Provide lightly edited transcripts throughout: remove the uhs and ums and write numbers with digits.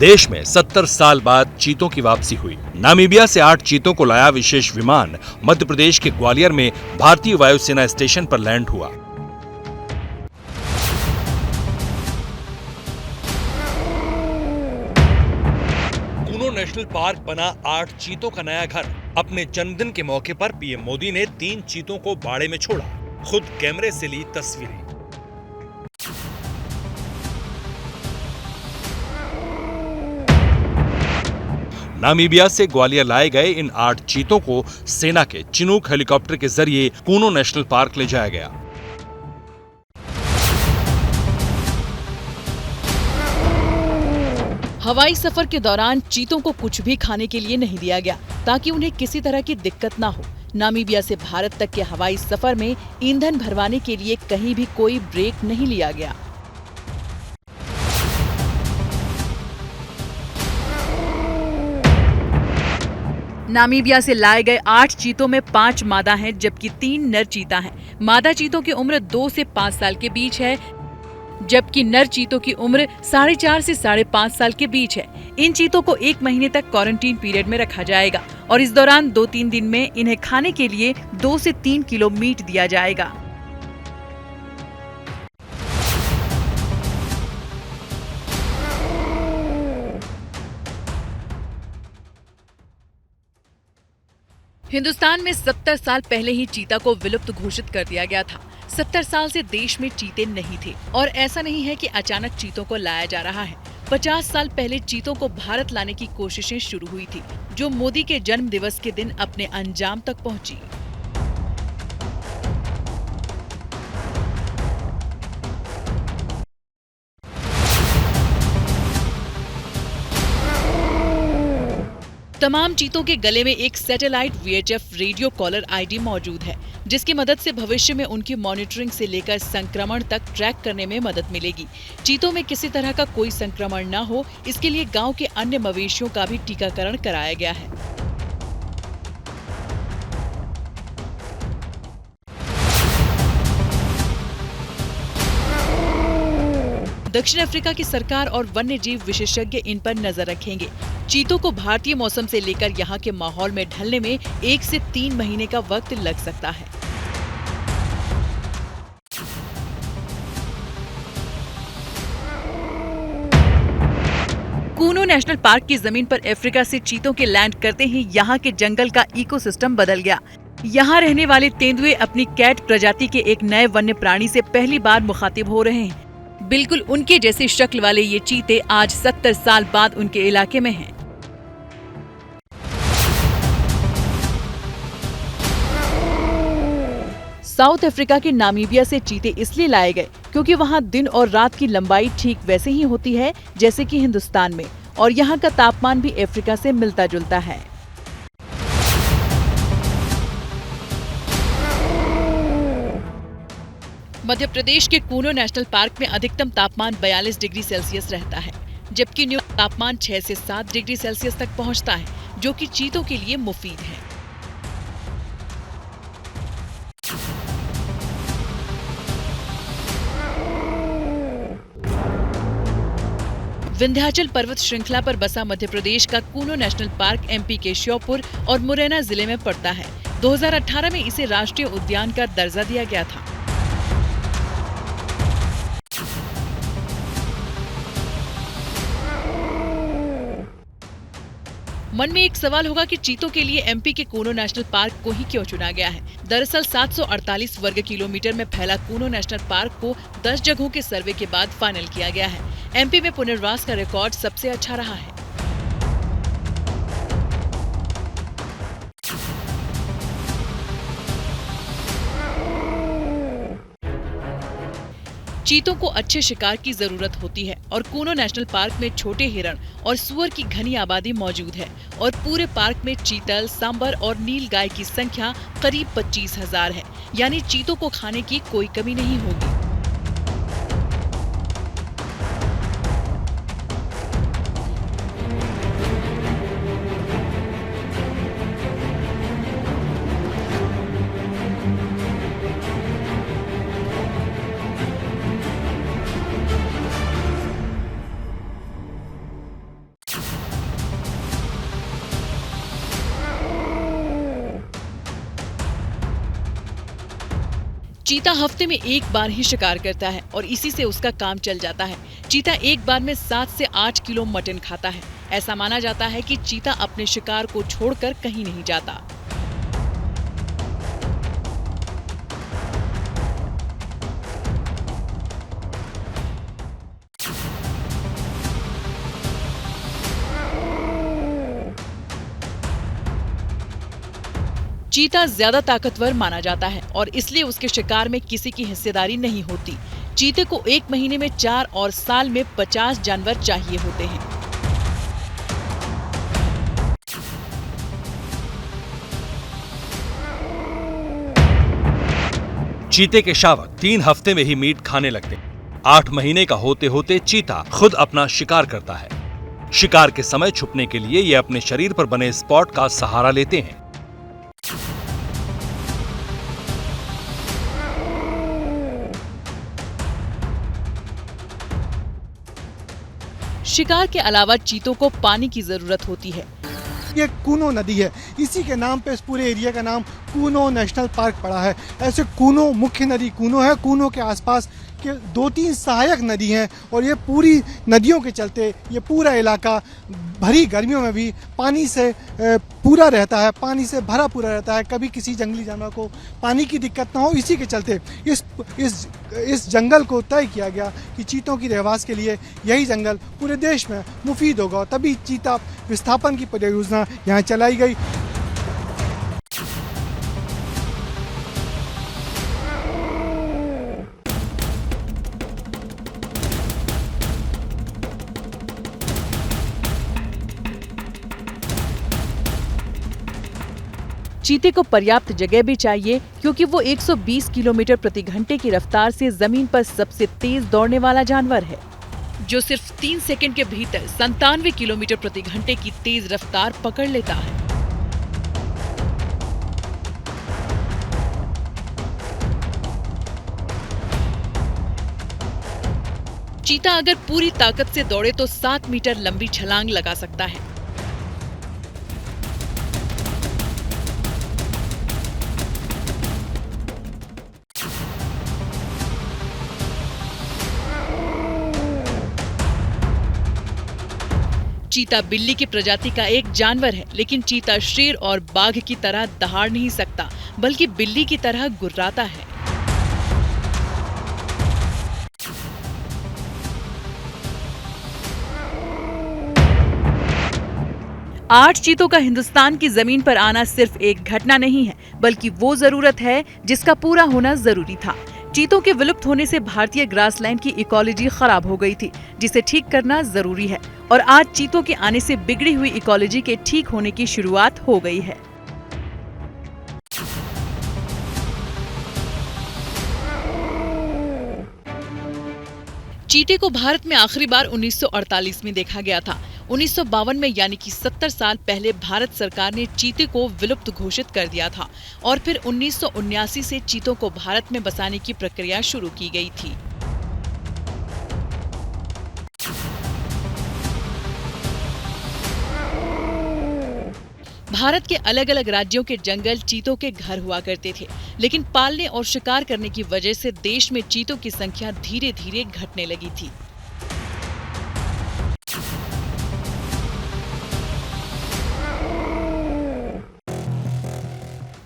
देश में 70 साल बाद चीतों की वापसी हुई। नामीबिया से 8 चीतों को लाया विशेष विमान मध्य प्रदेश के ग्वालियर में भारतीय वायुसेना स्टेशन पर लैंड हुआ। कूनो नेशनल पार्क बना 8 चीतों का नया घर। अपने जन्मदिन के मौके पर पीएम मोदी ने 3 चीतों को बाड़े में छोड़ा, खुद कैमरे से ली तस्वीरें। नामीबिया से ग्वालियर लाए गए इन 8 चीतों को सेना के चिनूक हेलीकॉप्टर के जरिए कूनो नेशनल पार्क ले जाया गया। हवाई सफर के दौरान चीतों को कुछ भी खाने के लिए नहीं दिया गया ताकि उन्हें किसी तरह की दिक्कत ना हो। नामीबिया से भारत तक के हवाई सफर में ईंधन भरवाने के लिए कहीं भी कोई ब्रेक नहीं लिया गया। नामीबिया से लाए गए 8 चीतों में 5 मादा हैं जबकि 3 नर चीता हैं। मादा चीतों की उम्र 2 से 5 साल के बीच है जबकि नर चीतों की उम्र 4.5 से 5.5 साल के बीच है। इन चीतों को 1 महीने तक क्वारंटीन पीरियड में रखा जाएगा और इस दौरान 2-3 दिन में इन्हें खाने के लिए 2 से 3 किलो मीट दिया जाएगा। हिंदुस्तान में 70 साल पहले ही चीता को विलुप्त घोषित कर दिया गया था। 70 साल से देश में चीते नहीं थे और ऐसा नहीं है कि अचानक चीतों को लाया जा रहा है। 50 साल पहले चीतों को भारत लाने की कोशिशें शुरू हुई थी, जो मोदी के जन्म दिवस के दिन अपने अंजाम तक पहुंची। तमाम चीतों के गले में एक satellite VHF radio collar ID मौजूद है, जिसकी मदद से भविष्य में उनकी मॉनिटरिंग से लेकर संक्रमण तक ट्रैक करने में मदद मिलेगी। चीतों में किसी तरह का कोई संक्रमण न हो, इसके लिए गांव के अन्य मवेशियों का भी टीकाकरण कराया गया है। दक्षिण अफ्रीका की सरकार और वन्य जीव विशेषज्ञ इन पर नजर रखेंगे। चीतों को भारतीय मौसम से लेकर यहाँ के माहौल में ढलने में 1 से 3 महीने का वक्त लग सकता है। कूनो नेशनल पार्क की जमीन पर अफ्रीका से चीतों के लैंड करते ही यहाँ के जंगल का इकोसिस्टम बदल गया। यहाँ रहने वाले तेंदुए अपनी कैट प्रजाति के एक नए वन्य प्राणी से पहली बार मुखातिब हो रहे हैं। बिल्कुल उनके जैसी शक्ल वाले ये चीते आज 70 साल बाद उनके इलाके में हैं। साउथ अफ्रीका के नामीबिया से चीते इसलिए लाए गए क्योंकि वहाँ दिन और रात की लंबाई ठीक वैसे ही होती है जैसे कि हिंदुस्तान में, और यहाँ का तापमान भी अफ्रीका से मिलता जुलता है। मध्य प्रदेश के कूनो नेशनल पार्क में अधिकतम तापमान 42 डिग्री सेल्सियस रहता है, जबकि न्यूनतम तापमान 6 से 7 डिग्री सेल्सियस तक पहुंचता है, जो कि चीतों के लिए मुफीद है। विंध्याचल पर्वत श्रृंखला पर बसा मध्य प्रदेश का कूनो नेशनल पार्क MP के श्योपुर और मुरैना जिले में पड़ता है। 2018 में इसे राष्ट्रीय उद्यान का दर्जा दिया गया था। मन में एक सवाल होगा कि चीतों के लिए MP के कूनो नेशनल पार्क को ही क्यों चुना गया है। दरअसल 748 वर्ग किलोमीटर में फैला कूनो नेशनल पार्क को 10 जगहों के सर्वे के बाद फाइनल किया गया है। MP में पुनर्वास का रिकॉर्ड सबसे अच्छा रहा है। चीतों को अच्छे शिकार की जरूरत होती है और कूनो नेशनल पार्क में छोटे हिरण और सुअर की घनी आबादी मौजूद है और पूरे पार्क में चीतल, सांबर और नीलगाय की संख्या करीब 25,000 है, यानी चीतों को खाने की कोई कमी नहीं होगी। चीता हफ्ते में एक बार ही शिकार करता है और इसी से उसका काम चल जाता है। चीता एक बार में 7 से 8 किलो मटन खाता है। ऐसा माना जाता है कि चीता अपने शिकार को छोड़कर कहीं नहीं जाता। चीता ज्यादा ताकतवर माना जाता है और इसलिए उसके शिकार में किसी की हिस्सेदारी नहीं होती। चीते को एक महीने में 4 और साल में 50 जानवर चाहिए होते हैं। चीते के शावक 3 हफ्ते में ही मीट खाने लगते हैं। 8 महीने का होते होते चीता खुद अपना शिकार करता है। शिकार के समय छुपने के लिए ये अपने शरीर पर बने स्पॉट का सहारा लेते हैं। शिकार के अलावा चीतों को पानी की जरूरत होती है। ये कूनो नदी है, इसी के नाम पे इस पूरे एरिया का नाम कूनो नेशनल पार्क पड़ा है। ऐसे कूनो मुख्य नदी कूनो है, कूनो के आसपास के 2-3 सहायक नदी हैं और ये पूरी नदियों के चलते ये पूरा इलाका भरी गर्मियों में भी पानी से पूरा रहता है, पानी से भरा पूरा रहता है। कभी किसी जंगली जानवर को पानी की दिक्कत ना हो, इसी के चलते इस जंगल को तय किया गया कि चीतों की रहवास के लिए यही जंगल पूरे देश में मुफीद होगा। तभी चीता विस्थापन की परियोजना यहाँ चलाई गई। चीते को पर्याप्त जगह भी चाहिए क्योंकि वो 120 किलोमीटर प्रति घंटे की रफ्तार से जमीन पर सबसे तेज दौड़ने वाला जानवर है, जो सिर्फ 3 सेकंड के भीतर 97 किलोमीटर प्रति घंटे की तेज रफ्तार पकड़ लेता है। चीता अगर पूरी ताकत से दौड़े तो 7 मीटर लंबी छलांग लगा सकता है। चीता बिल्ली की प्रजाति का एक जानवर है, लेकिन चीता शेर और बाघ की तरह दहाड़ नहीं सकता, बल्कि बिल्ली की तरह गुर्राता है। आठ चीतों का हिंदुस्तान की जमीन पर आना सिर्फ एक घटना नहीं है, बल्कि वो जरूरत है जिसका पूरा होना जरूरी था। चीतों के विलुप्त होने से भारतीय ग्रासलैंड की इकोलॉजी खराब हो गई थी, जिसे ठीक करना जरूरी है। और आज चीतों के आने से बिगड़ी हुई इकोलॉजी के ठीक होने की शुरुआत हो गई है। चीते को भारत में आखिरी बार 1948 में देखा गया था। 1952 में यानी कि 70 साल पहले भारत सरकार ने चीते को विलुप्त घोषित कर दिया था और फिर 1979 से चीतों को भारत में बसाने की प्रक्रिया शुरू की गई थी। भारत के अलग अलग राज्यों के जंगल चीतों के घर हुआ करते थे, लेकिन पालने और शिकार करने की वजह से देश में चीतों की संख्या धीरे धीरे घटने लगी थी।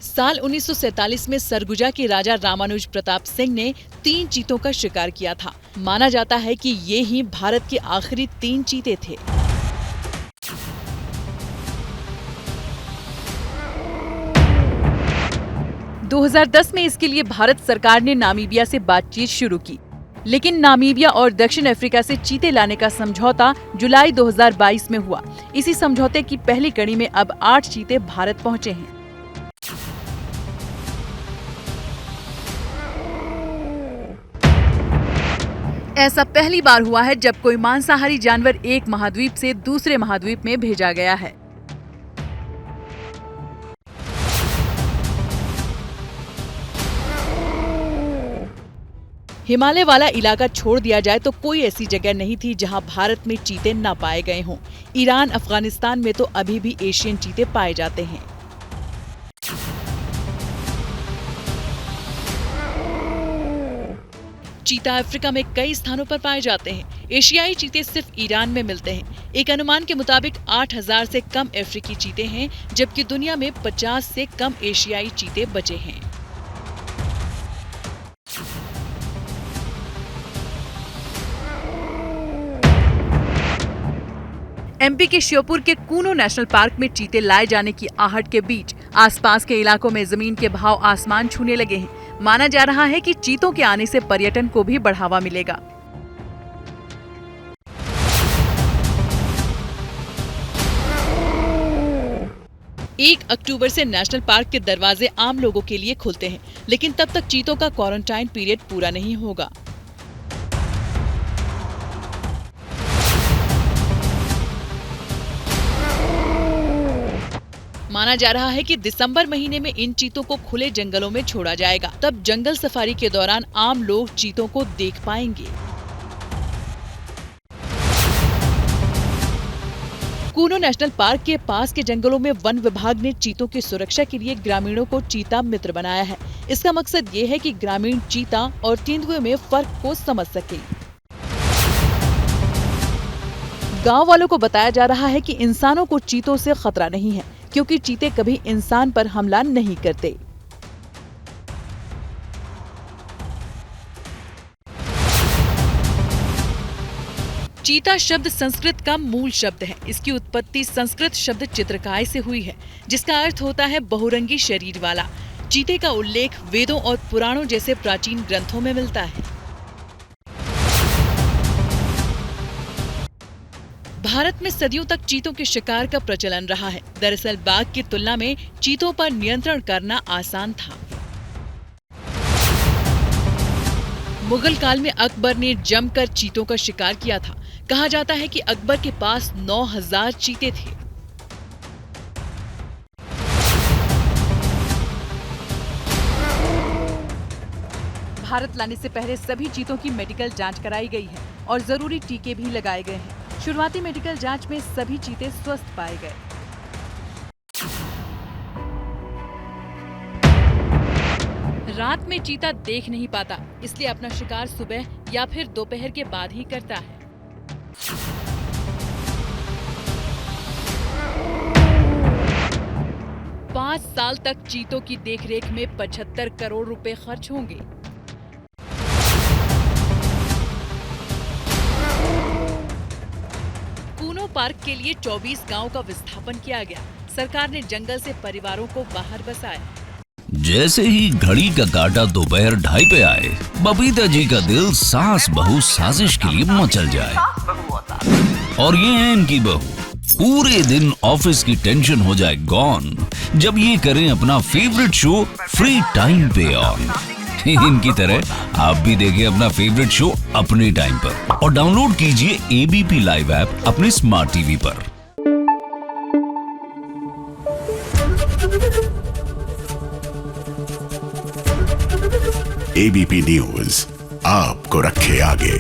साल 1947 में सरगुजा के राजा रामानुज प्रताप सिंह ने 3 चीतों का शिकार किया था। माना जाता है कि ये ही भारत के आखिरी 3 चीते थे। – 2010 में इसके लिए भारत सरकार ने नामीबिया से बातचीत शुरू की, लेकिन नामीबिया और दक्षिण अफ्रीका से चीते लाने का समझौता जुलाई 2022 में हुआ। इसी समझौते की पहली कड़ी में अब 8 चीते भारत पहुंचे हैं। ऐसा पहली बार हुआ है जब कोई मांसाहारी जानवर एक महाद्वीप से दूसरे महाद्वीप में भेजा गया है। हिमालय वाला इलाका छोड़ दिया जाए तो कोई ऐसी जगह नहीं थी जहां भारत में चीते न पाए गए हों। ईरान, अफगानिस्तान में तो अभी भी एशियन चीते पाए जाते हैं। चीता अफ्रीका में कई स्थानों पर पाए जाते हैं। एशियाई चीते सिर्फ ईरान में मिलते हैं। एक अनुमान के मुताबिक 8000 से कम अफ्रीकी चीते हैं, जबकि दुनिया में 50 से कम एशियाई चीते बचे हैं। एमपी के श्योपुर के कूनो नेशनल पार्क में चीते लाए जाने की आहट के बीच आसपास के इलाकों में जमीन के भाव आसमान छूने लगे हैं। माना जा रहा है कि चीतों के आने से पर्यटन को भी बढ़ावा मिलेगा। एक अक्टूबर से नेशनल पार्क के दरवाजे आम लोगों के लिए खुलते हैं, लेकिन तब तक चीतों का क्वारंटाइन पीरियड पूरा नहीं होगा। माना जा रहा है कि दिसंबर महीने में इन चीतों को खुले जंगलों में छोड़ा जाएगा। तब जंगल सफारी के दौरान आम लोग चीतों को देख पाएंगे। कूनो नेशनल पार्क के पास के जंगलों में वन विभाग ने चीतों की सुरक्षा के लिए ग्रामीणों को चीता मित्र बनाया है। इसका मकसद ये है कि ग्रामीण चीता और तेंदुए में फर्क को समझ सके। गांव वालों को बताया जा रहा है कि इंसानों को चीतों से खतरा नहीं है, क्योंकि चीते कभी इंसान पर हमला नहीं करते। चीता शब्द संस्कृत का मूल शब्द है। इसकी उत्पत्ति संस्कृत शब्द चित्रकाय से हुई है, जिसका अर्थ होता है बहुरंगी शरीर वाला। चीते का उल्लेख वेदों और पुराणों जैसे प्राचीन ग्रंथों में मिलता है। भारत में सदियों तक चीतों के शिकार का प्रचलन रहा है। दरअसल बाघ की तुलना में चीतों पर नियंत्रण करना आसान था। मुगल काल में अकबर ने जमकर चीतों का शिकार किया था। कहा जाता है कि अकबर के पास 9000 चीते थे। भारत लाने से पहले सभी चीतों की मेडिकल जांच कराई गई है और जरूरी टीके भी लगाए गए हैं। शुरुआती मेडिकल जांच में सभी चीते स्वस्थ पाए गए। रात में चीता देख नहीं पाता, इसलिए अपना शिकार सुबह या फिर दोपहर के बाद ही करता है। पाँच साल तक चीतों की देखरेख में 75 करोड़ रुपए खर्च होंगे। कूनो पार्क के लिए 24 गांव का विस्थापन किया गया। सरकार ने जंगल से परिवारों को बाहर बसाया। जैसे ही घड़ी का काटा दोपहर 2:30 पे आए, बबीता जी का दिल सास बहू साजिश के लिए मचल जाए। और ये है इनकी बहू, पूरे दिन ऑफिस की टेंशन हो जाए गॉन जब ये करें अपना फेवरेट शो फ्री टाइम पे ऑन। इनकी तरह आप भी देखें अपना फेवरेट शो अपने टाइम पर और डाउनलोड कीजिए एबीपी लाइव ऐप अपने स्मार्ट टीवी पर। एबीपी न्यूज आपको रखे आगे।